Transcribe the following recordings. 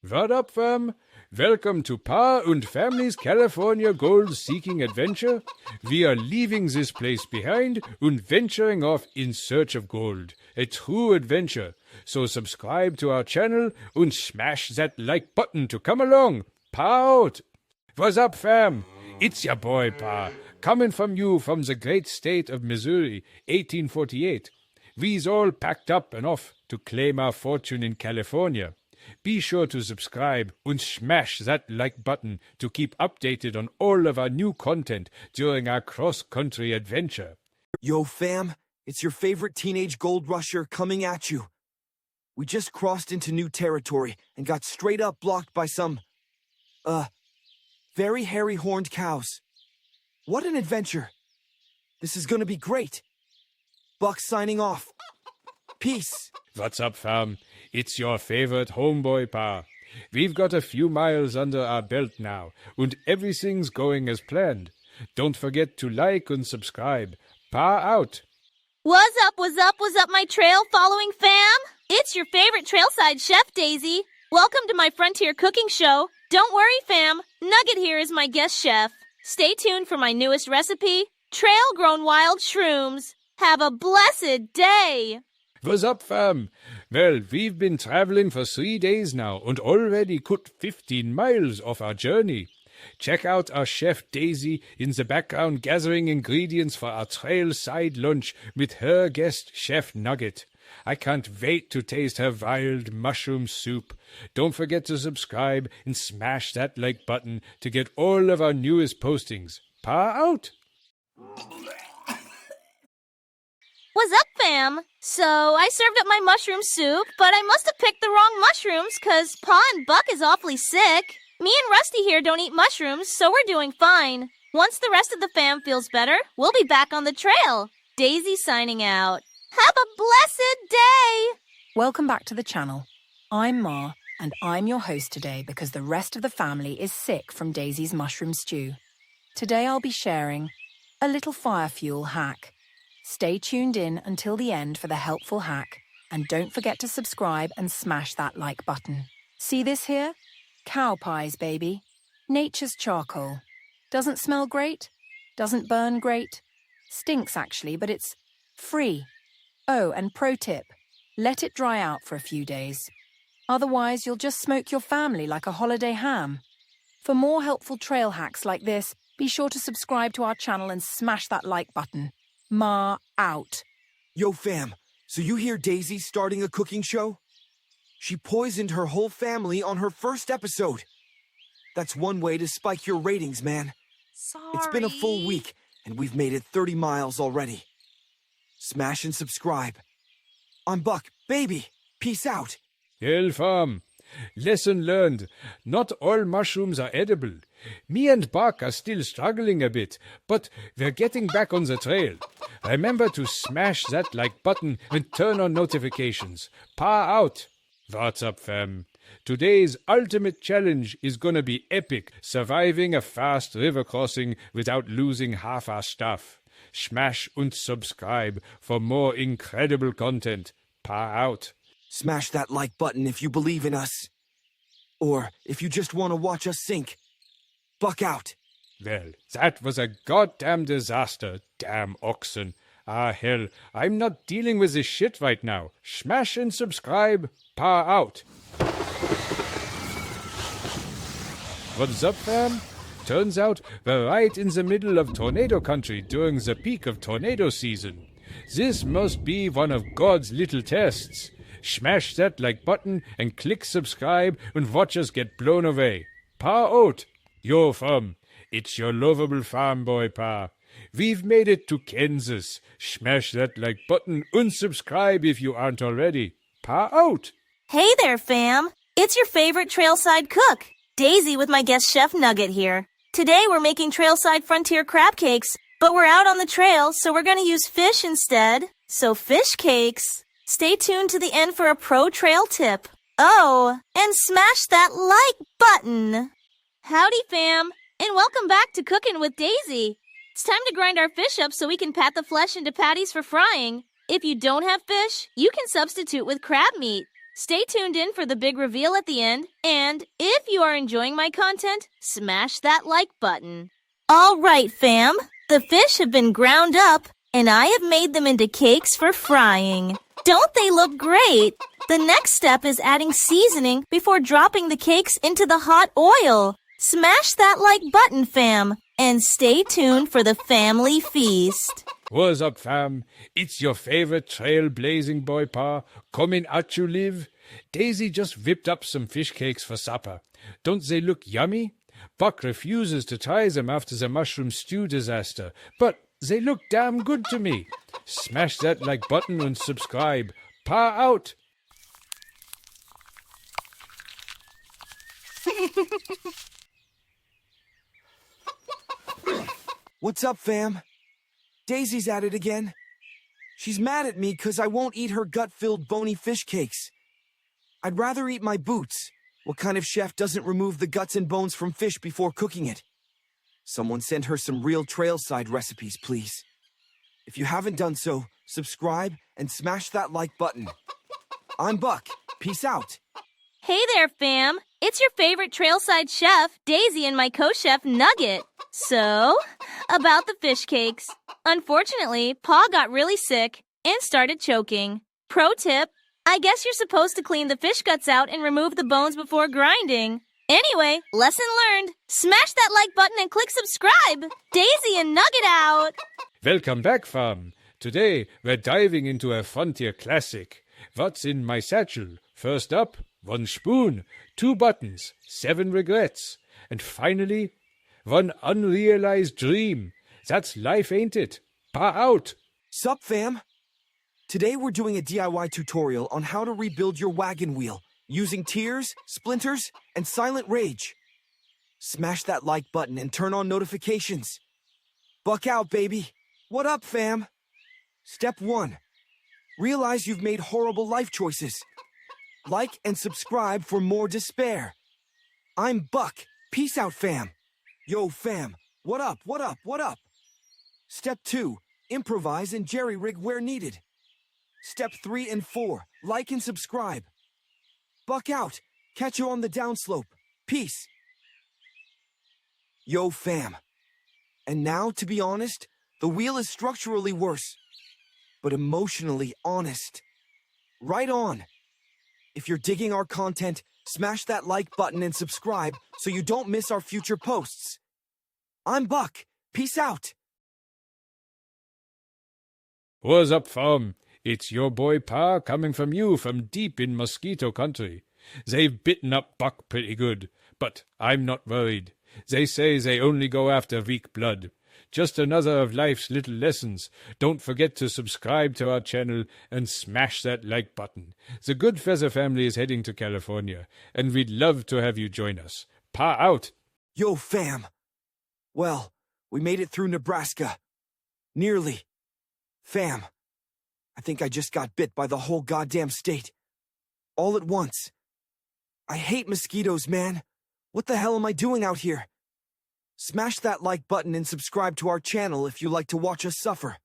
What up, fam? Welcome to Pa und Family's California gold-seeking adventure. We are leaving this place behind and venturing off in search of gold. A true adventure. So subscribe to our channel and smash that like button to come along. Pa out! What's up, fam? It's your boy, Pa, coming from you from the great state of Missouri, 1848. We's all packed up and off to claim our fortune in California. Be sure to subscribe and smash that like button to keep updated on all of our new content during our cross-country adventure. Yo, fam, it's your favorite teenage gold rusher coming at you. We just crossed into new territory and got straight up blocked by some, very hairy horned cows. What an adventure. This is gonna be great. Buck signing off. Peace. What's up, fam? It's your favorite homeboy, Pa. We've got a few miles under our belt now, and everything's going as planned. Don't forget to like and subscribe. Pa out. What's up, my trail following fam? It's your favorite trailside chef, Daisy. Welcome to my Frontier Cooking Show. Don't worry, fam. Nugget here is my guest chef. Stay tuned for my newest recipe, trail-grown wild shrooms. Have a blessed day. What's up, fam? Well, we've been traveling for 3 days now and already cut 15 miles off our journey. Check out our chef Daisy in the background gathering ingredients for our trail-side lunch with her guest Chef Nugget. I can't wait to taste her wild mushroom soup. Don't forget to subscribe and smash that like button to get all of our newest postings. Pa out! What's up, fam? So, I served up my mushroom soup, but I must have picked the wrong mushrooms, 'cause Pa and Buck is awfully sick. Me and Rusty here don't eat mushrooms, so we're doing fine. Once the rest of the fam feels better, we'll be back on the trail. Daisy signing out. Have a blessed day! Welcome back to the channel. I'm Ma, and I'm your host today because the rest of the family is sick from Daisy's mushroom stew. Today I'll be sharing a little fire fuel hack. Stay tuned in until the end for the helpful hack, and don't forget to subscribe and smash that like button. See this here? Cow pies, baby. Nature's charcoal. Doesn't smell great? Doesn't burn great? Stinks, actually, but it's free. Oh, and pro tip, let it dry out for a few days. Otherwise, you'll just smoke your family like a holiday ham. For more helpful trail hacks like this, be sure to subscribe to our channel and smash that like button. Ma out. Yo, fam, so you hear Daisy starting a cooking show? She poisoned her whole family on her first episode. That's one way to spike your ratings, man. Sorry. It's been a full week, and we've made it 30 miles already. Smash and subscribe. I'm Buck, baby. Peace out. Hell, fam. Lesson learned. Not all mushrooms are edible. Me and Buck are still struggling a bit, but we're getting back on the trail. Remember to smash that like button and turn on notifications. Pa out. What's up, fam? Today's ultimate challenge is gonna be epic, surviving a fast river crossing without losing half our stuff. Smash and subscribe for more incredible content. Pa out. Smash that like button if you believe in us. Or if you just want to watch us sink. Buck out. Well, that was a goddamn disaster, damn oxen. Ah, hell, I'm not dealing with this shit right now. Smash and subscribe. Pa out. What's up, fam? Turns out we're right in the middle of tornado country during the peak of tornado season. This must be one of God's little tests. Smash that like button and click subscribe and watch us get blown away. Pa out. Yo, fam. It's your lovable farm boy, Pa. We've made it to Kansas. Smash that like button and subscribe if you aren't already. Pa out. Hey there, fam. It's your favorite trailside cook, Daisy with my guest chef Nugget here. Today we're making trailside frontier crab cakes, but we're out on the trail, so we're going to use fish instead. So fish cakes. Stay tuned to the end for a pro trail tip. Oh, and smash that like button. Howdy, fam, and welcome back to Cooking with Daisy. It's time to grind our fish up so we can pat the flesh into patties for frying. If you don't have fish, you can substitute with crab meat. Stay tuned in for the big reveal at the end, and if you are enjoying my content, smash that like button. All right, fam. The fish have been ground up, and I have made them into cakes for frying. Don't they look great? The next step is adding seasoning before dropping the cakes into the hot oil. Smash that like button, fam, and stay tuned for the family feast. What's up, fam? It's your favorite trailblazing boy Pa, coming at you live. Daisy just whipped up some fish cakes for supper. Don't they look yummy? Buck refuses to try them after the mushroom stew disaster, but they look damn good to me. Smash that like button and subscribe. Pa out! What's up, fam? Daisy's at it again. She's mad at me 'cause I won't eat her gut-filled bony fish cakes. I'd rather eat my boots. What kind of chef doesn't remove the guts and bones from fish before cooking it? Someone send her some real trailside recipes, please. If you haven't done so, subscribe and smash that like button. I'm Buck. Peace out. Hey there, fam. It's your favorite trailside chef, Daisy, and my co-chef, Nugget. So, about the fish cakes. Unfortunately, Pa got really sick and started choking. Pro tip, I guess you're supposed to clean the fish guts out and remove the bones before grinding. Anyway, lesson learned. Smash that like button and click subscribe. Daisy and Nugget out. Welcome back, fam. Today, we're diving into a frontier classic. What's in my satchel? First up, 1 spoon, 2 buttons, 7 regrets, and finally, 1 unrealized dream. That's life, ain't it? Pa out! Sup, fam? Today we're doing a DIY tutorial on how to rebuild your wagon wheel using tears, splinters, and silent rage. Smash that like button and turn on notifications. Buck out, baby. What up, fam? Step 1. Realize you've made horrible life choices. Like and subscribe for more despair. I'm Buck. Peace out, fam. Yo, fam. What up, what up, what up? Step 2. Improvise and jerry-rig where needed. Step 3 and 4. Like and subscribe. Buck out. Catch you on the downslope. Peace. Yo, fam. And now, to be honest, the wheel is structurally worse, but emotionally honest. Right on. If you're digging our content, smash that like button and subscribe so you don't miss our future posts. I'm Buck. Peace out. What's up, fam? It's your boy Pa coming from you from deep in mosquito country. They've bitten up Buck pretty good, but I'm not worried. They say they only go after weak blood. Just another of life's little lessons. Don't forget to subscribe to our channel and smash that like button. The Good Feather family is heading to California, and we'd love to have you join us. Pa out! Yo, fam. Well, we made it through Nebraska. Nearly. Fam, I think I just got bit by the whole goddamn state. All at once. I hate mosquitoes, man. What the hell am I doing out here? Smash that like button and subscribe to our channel if you like to watch us suffer.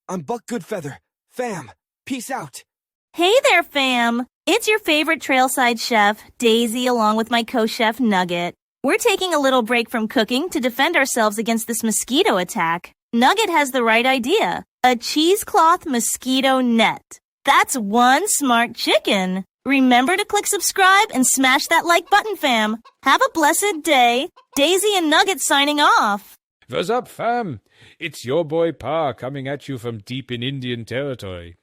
I'm Buck Goodfeather. Fam, peace out. Hey there, fam. It's your favorite trailside chef, Daisy, along with my co-chef, Nugget. We're taking a little break from cooking to defend ourselves against this mosquito attack. Nugget has the right idea. A cheesecloth mosquito net. That's one smart chicken. Remember to click subscribe and smash that like button, fam. Have a blessed day. Daisy and Nugget signing off. What's up, fam? It's your boy Pa coming at you from deep in Indian territory.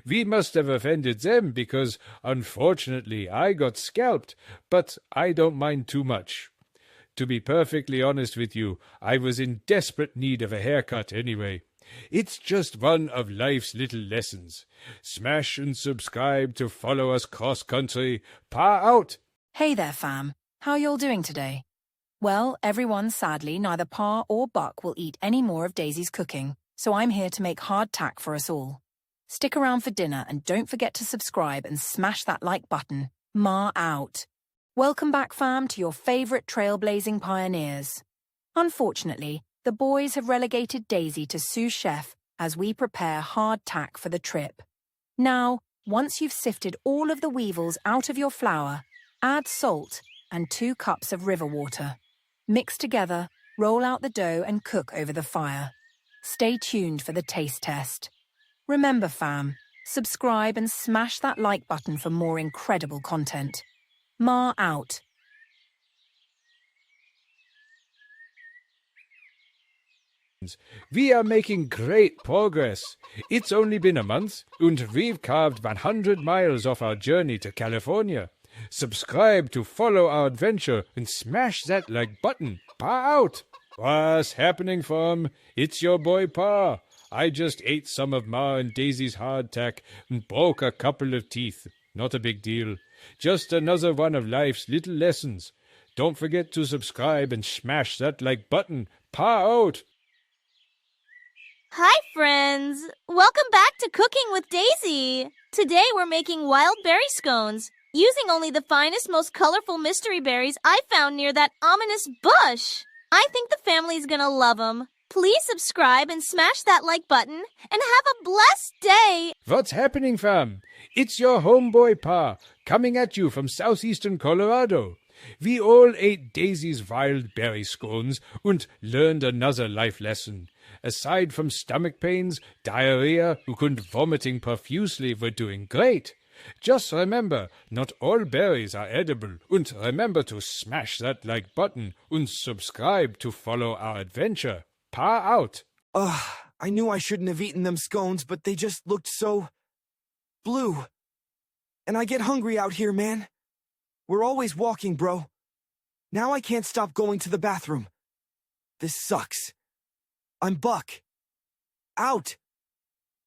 We must have offended them because, unfortunately, I got scalped, but I don't mind too much. To be perfectly honest with you, I was in desperate need of a haircut anyway. It's just one of life's little lessons. Smash and subscribe to follow us cross-country. Pa out! Hey there, fam. How y'all doing today? Well, everyone, sadly, neither Pa or Buck will eat any more of Daisy's cooking, so I'm here to make hardtack for us all. Stick around for dinner and don't forget to subscribe and smash that like button. Ma out. Welcome back, fam, to your favorite trailblazing pioneers. Unfortunately, the boys have relegated Daisy to sous chef as we prepare hardtack for the trip. Now, Once you've sifted all of the weevils out of your flour, add salt and 2 cups of river water. Mix together, roll out the dough and cook over the fire. Stay tuned for the taste test. Remember, fam, subscribe and smash that like button for more incredible content. Ma out. We are making great progress. It's only been a month, and we've carved 100 miles off our journey to California. Subscribe to follow our adventure and smash that like button. Pa out! What's happening, fam? It's your boy Pa. I just ate some of Ma and Daisy's hardtack and broke a couple of teeth. Not a big deal. Just another one of life's little lessons. Don't forget to subscribe and smash that like button. Pa out! Hi, friends! Welcome back to Cooking with Daisy! Today we're making wild berry scones, using only the finest, most colorful mystery berries I found near that ominous bush. I think the family's gonna love them. Please subscribe and smash that like button, and have a blessed day! What's happening, fam? It's your homeboy Pa, coming at you from southeastern Colorado. We all ate Daisy's wild berry scones and learned another life lesson. Aside from stomach pains, diarrhea, and vomiting profusely, we're doing great. Just remember, not all berries are edible, and remember to smash that like button and subscribe to follow our adventure. Pa out! I knew I shouldn't have eaten them scones, but they just looked so blue. And I get hungry out here, man. We're always walking, bro. Now I can't stop going to the bathroom. This sucks. I'm Buck. Out.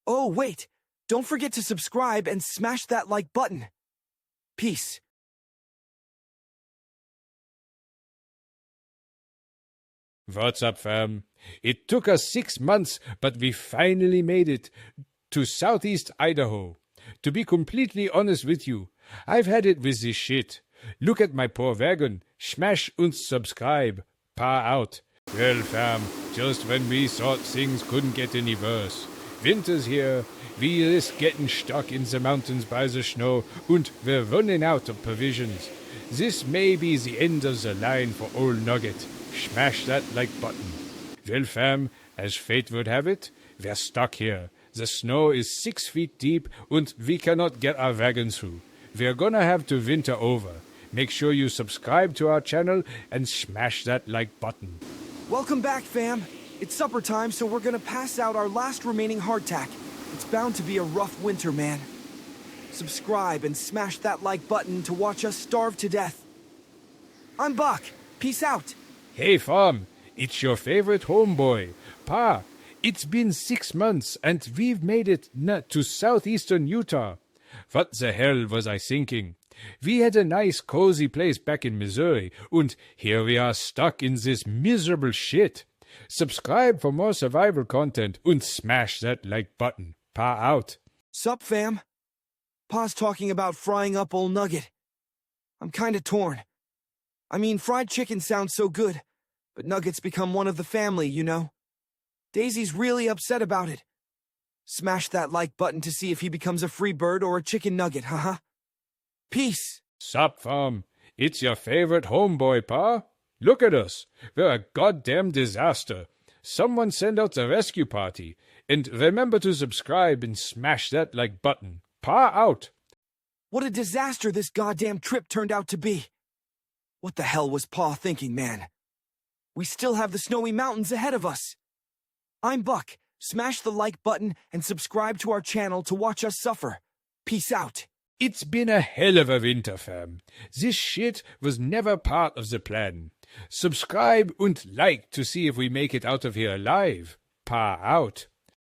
Oh, wait. Don't forget to subscribe and smash that like button. Peace. What's up, fam? It took us 6 months, but we finally made it to southeast Idaho. To be completely honest with you, I've had it with this shit. Look at my poor wagon. Smash and subscribe. Pa out. Well, fam, just when we thought things couldn't get any worse. Winter's here, we risk getting stuck in the mountains by the snow, and we're running out of provisions. This may be the end of the line for old Nugget. Smash that like button. Well, fam, as fate would have it, we're stuck here. The snow is 6 feet deep, and we cannot get our wagon through. We're gonna have to winter over. Make sure you subscribe to our channel and smash that like button. Welcome back, fam. It's supper time, so we're gonna pass out our last remaining hardtack. It's bound to be a rough winter, man. Subscribe and smash that like button to watch us starve to death. I'm Buck. Peace out. Hey, fam, it's your favorite homeboy, Pa. It's been 6 months, and we've made it to southeastern Utah. What the hell was I thinking? We had a nice, cozy place back in Missouri, and here we are stuck in this miserable shit. Subscribe for more survival content, and smash that like button. Pa out. Sup, fam? Pa's talking about frying up old Nugget. I'm kinda torn. I mean, fried chicken sounds so good, but Nugget's become one of the family, you know? Daisy's really upset about it. Smash that like button to see if he becomes a free bird or a chicken nugget, haha. Peace. Sup, fam? It's your favorite homeboy, Pa. Look at us. We're a goddamn disaster. Someone send out the rescue party. And remember to subscribe and smash that like button. Pa out. What a disaster this goddamn trip turned out to be. What the hell was Pa thinking, man? We still have the snowy mountains ahead of us. I'm Buck. Smash the like button and subscribe to our channel to watch us suffer. Peace out. It's been a hell of a winter, fam. This shit was never part of the plan. Subscribe and like to see if we make it out of here alive. Pa out.